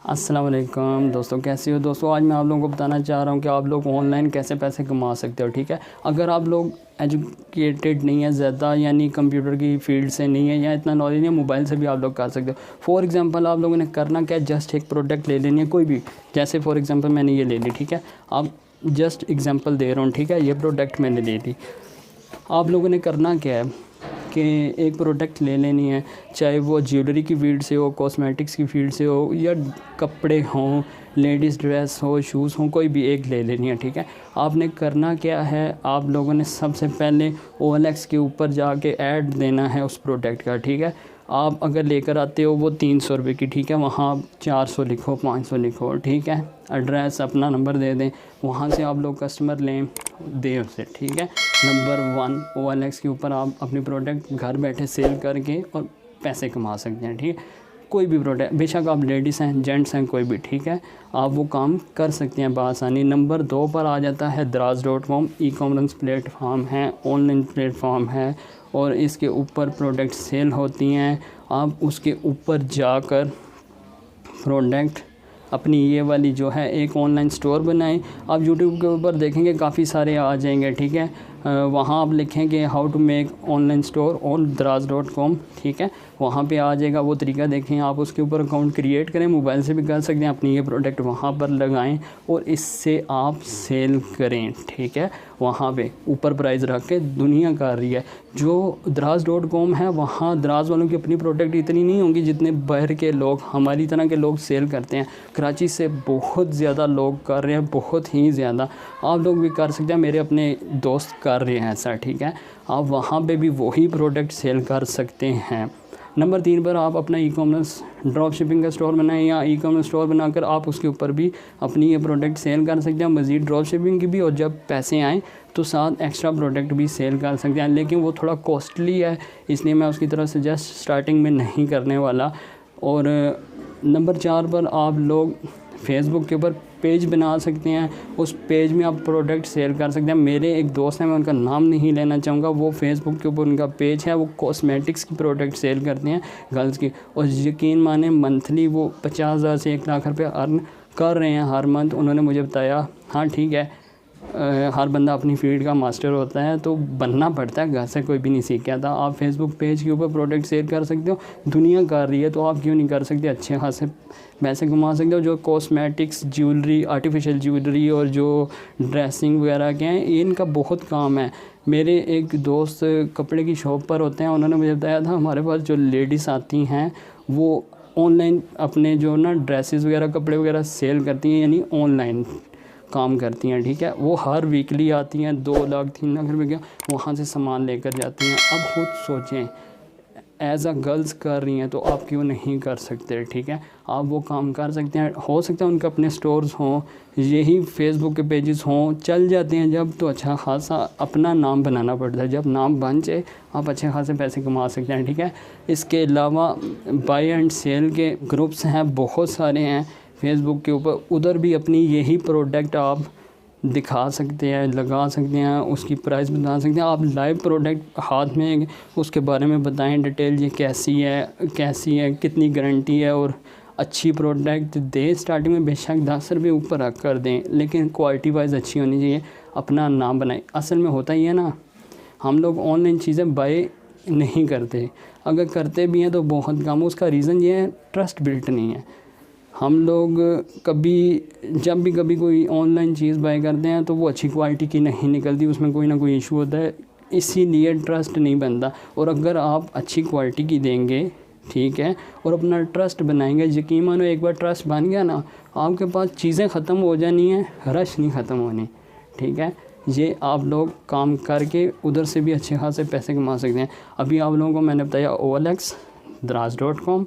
अस्सलाम वालेकुम दोस्तों, कैसे हो दोस्तों। आज मैं आप लोगों को बताना चाह रहा हूँ कि आप लोग ऑनलाइन कैसे पैसे कमा सकते हो। ठीक है, अगर आप लोग एजुकेटेड नहीं है ज़्यादा, यानी कंप्यूटर की फील्ड से नहीं है या इतना नॉलेज नहीं है, मोबाइल से भी आप लोग कर सकते हो। फॉर एग्जांपल आप लोगों ने करना क्या है, जस्ट एक प्रोडक्ट ले लेनी है कोई भी। जैसे फॉर एग्जांपल मैंने ये ले ली, ठीक है, आप जस्ट एग्जांपल दे रहा हूँ, ठीक है, ये प्रोडक्ट मैंने ले ली। आप लोगों ने करना क्या है कि एक प्रोडक्ट ले लेनी है, चाहे वो ज्वेलरी की फील्ड से हो, कॉस्मेटिक्स की फील्ड से हो, या कपड़े हों, लेडीज़ ड्रेस हो, शूज़ हों, कोई भी एक ले लेनी है। ठीक है, आपने करना क्या है, आप लोगों ने सबसे पहले OLX के ऊपर जाके ऐड देना है उस प्रोडक्ट का। ठीक है, आप अगर लेकर आते हो वो 300 रुपये की, ठीक है, वहाँ 400 लिखो, 500 लिखो, ठीक है, एड्रेस अपना नंबर दे दें, वहाँ से आप लोग कस्टमर लें, दें उसे। ठीक है, नंबर 1 OLX के ऊपर आप अपनी प्रोडक्ट घर बैठे सेल करके और पैसे कमा सकते हैं। ठीक है, कोई भी प्रोडक्ट, बेशक आप लेडीज़ हैं, जेंट्स हैं, कोई भी, ठीक है, आप वो काम कर सकते हैं बआसानी। नंबर 2 पर आ जाता है दराज.com, ई-कॉमर्स प्लेटफॉर्म है, ऑनलाइन प्लेटफॉर्म है, और इसके ऊपर प्रोडक्ट सेल होती हैं। आप उसके ऊपर जाकर प्रोडक्ट अपनी ये वाली जो है एक ऑनलाइन स्टोर बनाएं। आप यूट्यूब के ऊपर देखेंगे काफ़ी सारे आ जाएंगे, ठीक है, वहाँ आप लिखेंगे how to make online store on दराज.com, ठीक है, वहाँ पे आ जाएगा वो तरीका। देखें, आप उसके ऊपर अकाउंट क्रिएट करें, मोबाइल से भी कर सकते हैं, अपनी ये प्रोडक्ट वहाँ पर लगाएं और इससे आप सेल करें। ठीक है, वहाँ पे ऊपर प्राइस रख के दुनिया कर रही है। जो दराज.com है, वहाँ दराज वालों की अपनी प्रोडक्ट इतनी नहीं होंगी जितने बाहर के लोग, हमारी तरह के लोग सेल करते हैं। कराची से बहुत ज़्यादा लोग कर रहे हैं, बहुत ही ज़्यादा। आप लोग भी कर सकते हैं, मेरे अपने दोस्त कर रहे हैं ऐसा। ठीक है, आप वहाँ पे भी वही प्रोडक्ट सेल कर सकते हैं। नंबर 3 पर आप अपना ई-कॉमर्स ड्रॉप शिपिंग का स्टोर बनाएं, या ई-कॉमर्स स्टोर बनाकर आप उसके ऊपर भी अपनी ये प्रोडक्ट सेल कर सकते हैं, मज़ीद ड्रॉप शिपिंग की भी, और जब पैसे आएँ तो साथ एक्स्ट्रा प्रोडक्ट भी सेल कर सकते हैं। लेकिन वो थोड़ा कॉस्टली है, इसलिए मैं उसकी तरफ सजेस्ट स्टार्टिंग में नहीं करने वाला। और नंबर 4 पर आप लोग फेसबुक के ऊपर पेज बना सकते हैं, उस पेज में आप प्रोडक्ट सेल कर सकते हैं। मेरे एक दोस्त हैं, मैं उनका नाम नहीं लेना चाहूँगा, वो फेसबुक के ऊपर उनका पेज है, वो कॉस्मेटिक्स की प्रोडक्ट सेल करते हैं, गर्ल्स की, और यकीन माने मंथली वो 50,000 से 1 लाख रुपये अर्न कर रहे हैं हर मंथ। उन्होंने मुझे बताया, हाँ ठीक है, हर बंदा अपनी फील्ड का मास्टर होता है, तो बनना पड़ता है, घर से कोई भी नहीं सीख के आता। आप फेसबुक पेज के ऊपर प्रोडक्ट सेल कर सकते हो, दुनिया कर रही है, तो आप क्यों नहीं कर सकते, अच्छे खासे पैसे कमा सकते हो। जो कॉस्मेटिक्स, ज्वेलरी, आर्टिफिशियल ज्वेलरी और जो ड्रेसिंग वगैरह के हैं, इनका बहुत काम है। मेरे एक दोस्त कपड़े की शॉप पर होते हैं, उन्होंने मुझे बताया था, हमारे पास जो लेडीज़ आती हैं वो ऑनलाइन अपने जो ना ड्रेसेस वगैरह, कपड़े वगैरह सेल करती हैं, यानी ऑनलाइन काम करती हैं। ठीक है, वो हर वीकली आती हैं, 2 लाख 3 लाख रुपए का वहाँ से सामान लेकर जाती हैं। अब खुद सोचें, एज अ गर्ल्स कर रही हैं, तो आप क्यों नहीं कर सकते। ठीक है, आप वो काम कर सकते हैं। हो सकता है उनके अपने स्टोर्स हों, यही फेसबुक के पेजेस हों, चल जाते हैं जब, तो अच्छा खासा अपना नाम बनाना पड़ता है। जब नाम बन जाए, आप अच्छे खासे पैसे कमा सकते हैं। ठीक है, इसके अलावा बाय एंड सेल के ग्रुप्स हैं, बहुत सारे हैं फेसबुक के ऊपर, उधर भी अपनी यही प्रोडक्ट आप दिखा सकते हैं, लगा सकते हैं, उसकी प्राइस बता सकते हैं। आप लाइव प्रोडक्ट हाथ में उसके बारे में बताएं डिटेल, ये कैसी है, कितनी गारंटी है, और अच्छी प्रोडक्ट दें। स्टार्टिंग में बेशक 10 रुपये ऊपर रख कर दें, लेकिन क्वालिटी वाइज अच्छी होनी चाहिए, अपना नाम बनाएं। असल में होता ही है ना, हम लोग ऑनलाइन चीज़ें बाय नहीं करते, अगर करते भी हैं तो बहुत कम। उसका रीज़न ये है, ट्रस्ट बिल्ट नहीं है। हम लोग जब भी कभी कोई ऑनलाइन चीज़ बाय करते हैं तो वो अच्छी क्वालिटी की नहीं निकलती, उसमें कोई ना कोई इशू होता है, इसीलिए ट्रस्ट नहीं बनता। और अगर आप अच्छी क्वालिटी की देंगे, ठीक है, और अपना ट्रस्ट बनाएंगे, यकीन मानो एक बार ट्रस्ट बन गया ना, आपके पास चीज़ें ख़त्म हो जानी है, रश नहीं ख़त्म होनी। ठीक है, ये आप लोग काम करके उधर से भी अच्छे खासे पैसे कमा सकते हैं। अभी आप लोगों को मैंने बताया OLX, दराज.com,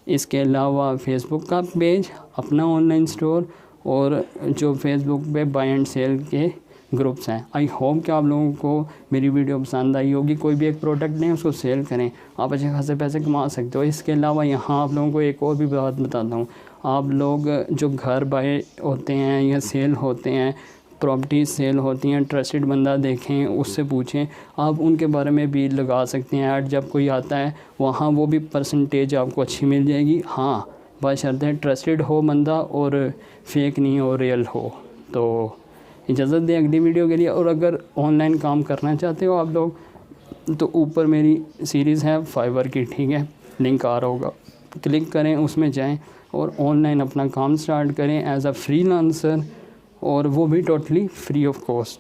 इसके अलावा फेसबुक का पेज, अपना ऑनलाइन स्टोर, और जो फेसबुक पे बाय एंड सेल के ग्रुप्स हैं। आई होप कि आप लोगों को मेरी वीडियो पसंद आई होगी। कोई भी एक प्रोडक्ट लें, उसको सेल करें, आप अच्छे खासे पैसे कमा सकते हो। इसके अलावा यहाँ आप लोगों को एक और भी बात बताता हूँ, आप लोग जो घर बाय होते हैं या सेल होते हैं, प्रॉपर्टी सेल होती हैं, ट्रस्टेड बंदा देखें, उससे पूछें, आप उनके बारे में भी लगा सकते हैं ऐड। जब कोई आता है वहाँ वो भी परसेंटेज आपको अच्छी मिल जाएगी। हाँ, बशर्ते ट्रस्टेड हो बंदा और फेक नहीं हो, रियल हो। तो इजाज़त दें अगली वीडियो के लिए। और अगर ऑनलाइन काम करना चाहते हो आप लोग तो ऊपर मेरी सीरीज़ है फाइवर की, ठीक है, लिंक आ रहा होगा, क्लिक करें, उसमें जाएं और ऑनलाइन अपना काम स्टार्ट करें एज अ फ्रीलांसर, और वो भी टोटली फ्री ऑफ कॉस्ट।